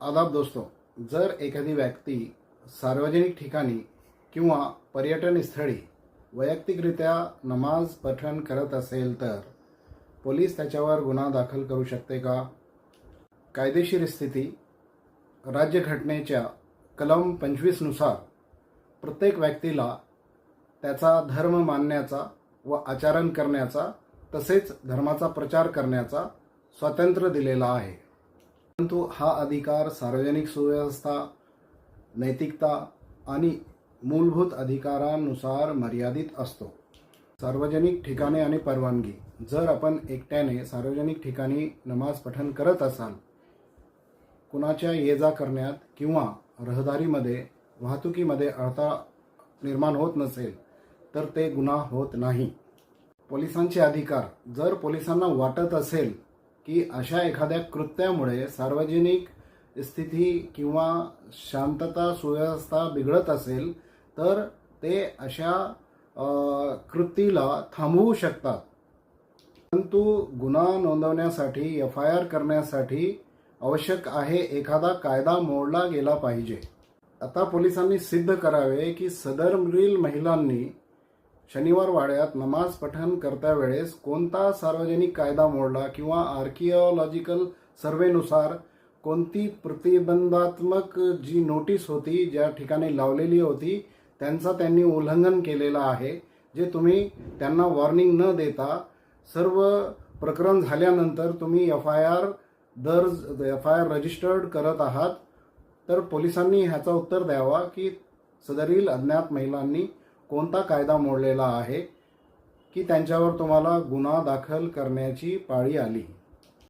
आदाब दोस्तों, जर एखादी व्यक्ती सार्वजनिक ठिकाणी किंवा पर्यटन स्थळी वैयक्तिकरित्या नमाज पठण करत असेल तर पोलीस त्याच्यावर गुन्हा दाखल करू शकते का? कायदेशीर स्थिती राज्यघटनेच्या कलम 25 नुसार प्रत्येक व्यक्तीला त्याचा धर्म मानण्याचा व आचरण करण्याचा तसेच धर्माचा प्रचार करण्याचा स्वातंत्र्य दिलेला आहे. परंतु हा अधिकार सार्वजनिक सुव्यवस्था, नैतिकता आणि मूलभूत अधिकारांनुसार मर्यादित असतो. सार्वजनिक ठिकाणे आणि परवानगी. जर आपण एकट्याने सार्वजनिक ठिकाणी नमाज पठण करत असाल, कुणाच्या ये जा करण्यात किंवा रहदारीमध्ये वाहतुकीमध्ये अडथळा निर्माण होत नसेल तर ते गुन्हा होत नाही. पोलिसांचे अधिकार. जर पोलिसांना वाटत असेल की अशा एखाद्या कृत्यामुळे सार्वजनिक स्थिती किंवा शांतता सुव्यवस्था बिघडत असेल तर ते अशा कृतीला थांबवू शकतात. परंतु गुन्हा नोंदवण्यासाठी FIR करण्यासाठी आवश्यक आहे एखादा कायदा मोडला गेला पाहिजे. आता पोलिसांनी सिद्ध करावे की सदरील महिलांनी शनिवार वाड्यात नमाज पठण करता वेळेस कोणता सार्वजनिक कायदा मोडला किंवा आर्किओलॉजिकल सर्वेनुसार कोणती प्रतिबंधात्मक जी नोटीस होती ज्या ठिकाणी लावलेली होती त्यांचा त्यांनी उल्लंघन केलेलं आहे. जे तुम्ही त्यांना वॉर्निंग न देता सर्व प्रकरण झाल्यानंतर तुम्ही FIR रजिस्टर्ड करत आहात, तर पोलिसांनी ह्याचा उत्तर द्यावा की सदरील अज्ञात महिलांनी कोणता कायदा मोडलेला आहे की त्यांच्यावर तुम्हाला गुन्हा दाखल करण्याची पाळी आली.